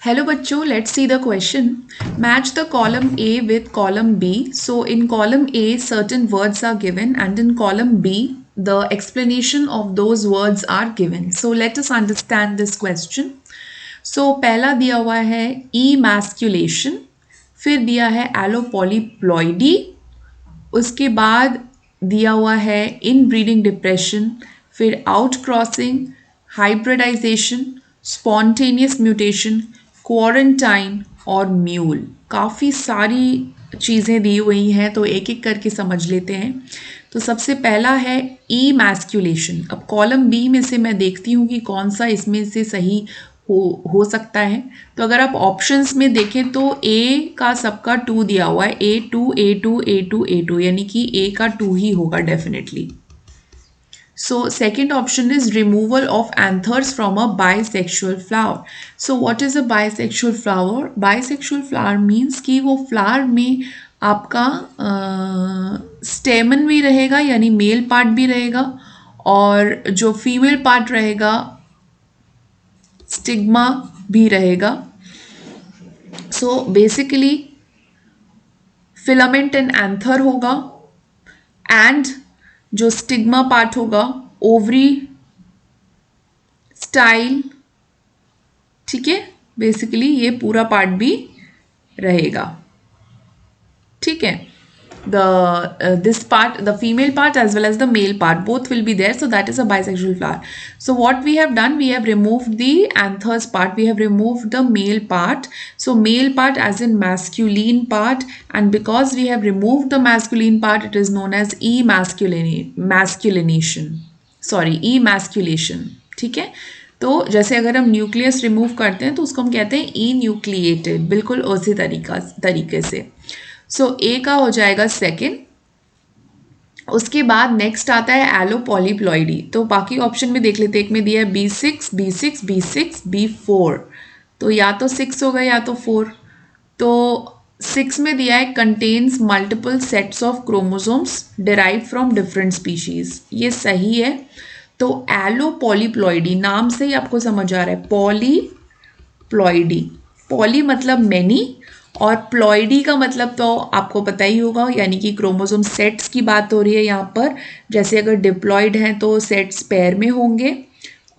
Hello bachcho, let's see the question. Match the column A with column B. So in column A, certain words are given, and in column B, the explanation of those words are given. So let us understand this question. So पहला दिया हुआ है emasculation, फिर दिया है allopolyploidy, उसके बाद दिया हुआ है इनब्रीडिंग डिप्रेशन, फिर outcrossing, hybridisation, spontaneous mutation, quarantine और म्यूल। काफ़ी सारी चीज़ें दी हुई हैं, तो एक एक करके समझ लेते हैं। तो सबसे पहला है ईमैस्कुलेशन। अब कॉलम बी में से मैं देखती हूँ कि कौन सा इसमें से सही हो सकता है। तो अगर आप ऑप्शंस में देखें तो ए का सबका 2 दिया हुआ है, A2 A2 A2 A2, यानी कि ए का 2 ही होगा definitely. So second option is removal of anthers from a bisexual flower. So what is a bisexual flower? Bisexual flower means कि वो flower में आपका स्टेमन भी रहेगा, यानी मेल पार्ट भी रहेगा, और जो फीमेल पार्ट रहेगा स्टिग्मा भी रहेगा। So basically filament and anther होगा, एंड जो स्टिग्मा पार्ट होगा ओवरी स्टाइल, ठीक है। बेसिकली ये पूरा पार्ट भी रहेगा, ठीक है। this part, the female part as well as the male part, both will be there, so that is a bisexual flower. So what we have done, we have removed the anthers part, we have removed the male part. So male part as in masculine part, and because we have removed the masculine part, it is known as emasculation, ठीक है। तो जैसे अगर हम nucleus remove करते हैं तो उसको हम कहते हैं इन्यूक्लिएटेड, बिल्कुल उसी तरीके से। सो ए का हो जाएगा सेकेंड। उसके बाद नेक्स्ट आता है एलोपॉलीप्लॉइडी। तो बाकी ऑप्शन में देख लेते हैं, एक में दिया है B6 B6 B6 B4, तो या तो 6 होगा या तो 4। तो 6 में दिया है contains multiple sets of chromosomes derive from different species, ये सही है। तो एलोपॉलीप्लॉइडी नाम से ही आपको समझ आ रहा है, पॉलीप्लॉइडी, पॉली मतलब मैनी और प्लॉइडी का मतलब तो आपको पता ही होगा, यानी कि क्रोमोसोम सेट्स की बात हो रही है यहाँ पर। जैसे अगर डिप्लॉइड हैं तो सेट्स पेयर में होंगे,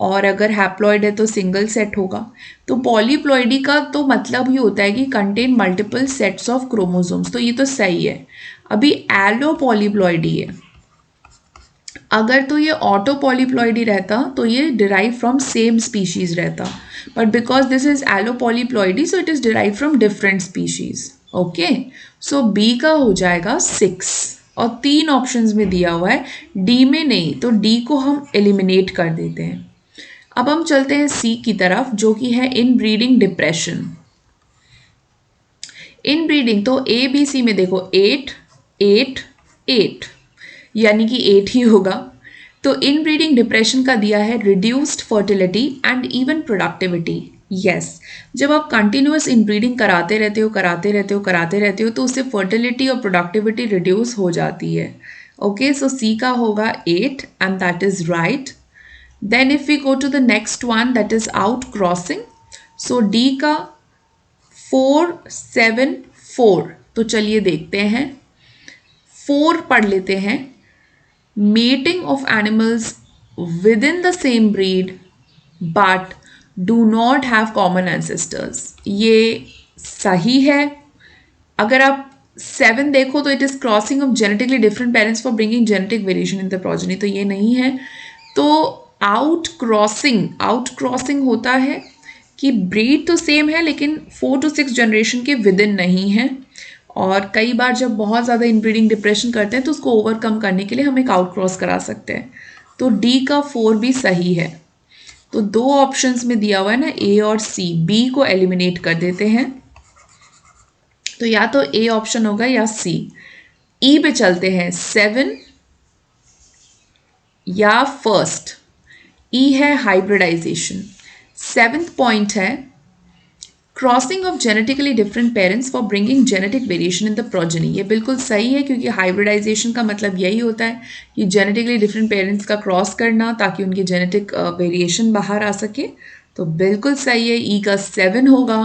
और अगर हैप्लॉइड है तो सिंगल सेट होगा। तो पॉलीप्लॉइडी का तो मतलब ही होता है कि contain multiple sets of chromosomes, तो ये तो सही है। अभी एलोपॉलीप्लॉइडी है, अगर तो ये ऑटो पॉलीप्लॉइडी रहता तो ये डिराइव फ्रॉम सेम स्पीशीज रहता, but because this is allopolyploidy so it is derive from different species. Okay, so B का हो जाएगा 6, और 3 ऑप्शंस में दिया हुआ है, डी में नहीं, तो डी को हम एलिमिनेट कर देते हैं। अब हम चलते हैं सी की तरफ, जो कि है इनब्रीडिंग डिप्रेशन। इनब्रीडिंग तो ए बी सी में देखो 8 8 8, यानी कि 8 ही होगा। तो इनब्रीडिंग डिप्रेशन का दिया है reduced fertility and even productivity. Yes, जब आप कंटिन्यूअस इनब्रीडिंग कराते रहते हो तो उससे फर्टिलिटी और प्रोडक्टिविटी रिड्यूस हो जाती है। ओके, सो सी का होगा 8 and that is right. Then if we go to the next one, that is outcrossing. So D का 4 7 4, तो चलिए देखते हैं, 4 पढ़ लेते हैं। Mating of animals within the same breed but do not have common ancestors, ये सही है। अगर आप 7 देखो तो it is crossing of genetically different parents for bringing genetic variation in the progeny, तो ये नहीं है। तो आउट क्रॉसिंग होता है कि ब्रीड तो सेम है लेकिन 4 to 6 जनरेशन के विद इन नहीं है, और कई बार जब बहुत ज़्यादा इनब्रीडिंग डिप्रेशन करते हैं तो उसको ओवरकम करने के लिए हम एक आउट क्रॉस करा सकते हैं। तो डी का 4 भी सही है। तो 2 ऑप्शंस में दिया हुआ है ना, ए और सी, बी को एलिमिनेट कर देते हैं, तो या तो ए ऑप्शन होगा या सी। ई पे चलते हैं, 7 या फर्स्ट। ई है हाइब्रिडाइजेशन। 7th पॉइंट है crossing of genetically different parents for bringing genetic variation in the progeny, ये बिल्कुल सही है, क्योंकि हाइब्रिडाइजेशन का मतलब यही होता है कि जेनेटिकली डिफरेंट पेरेंट्स का क्रॉस करना ताकि उनकी जेनेटिक वेरिएशन बाहर आ सके। तो बिल्कुल सही है, ई का 7 होगा,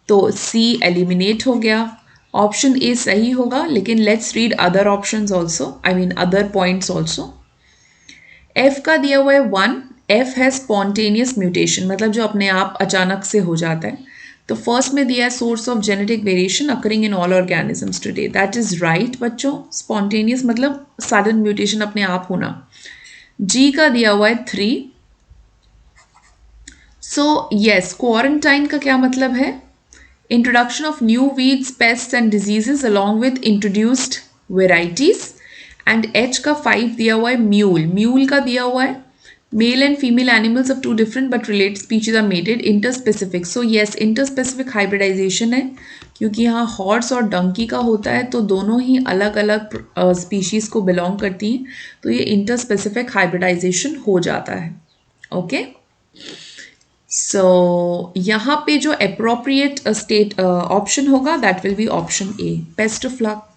तो सी एलिमिनेट हो गया। ऑप्शन ए सही होगा, लेकिन let's read other options also, I mean other points also. F का दिया हुआ है 1, एफ है स्पॉन्टेनियस म्यूटेशन, मतलब जो अपने आप अचानक से हो जाता है। तो फर्स्ट में दिया है source of genetic variation occurring in all organisms today, that is right बच्चों। स्पॉन्टेनियस मतलब सडन म्यूटेशन, अपने आप होना। जी का दिया हुआ है 3। सो यस, क्वारंटाइन का क्या मतलब है? Introduction of new weeds, paste and diseases along with introduced varieties. And H का 5 दिया हुआ है म्यूल, म्यूल का दिया हुआ है male and female animals of two different but related species are mated interspecific. So yes, interspecific hybridisation है, क्योंकि यहाँ हॉर्स और डंकी का होता है, तो दोनों ही अलग अलग स्पीशीज को बिलोंग करती हैं, तो ये इंटरस्पेसिफिक हाइब्रिडाइजेशन हो जाता है। ओके, सो यहाँ पे जो अप्रोप्रिएट स्टेट ऑप्शन होगा that will be option A. Best of luck.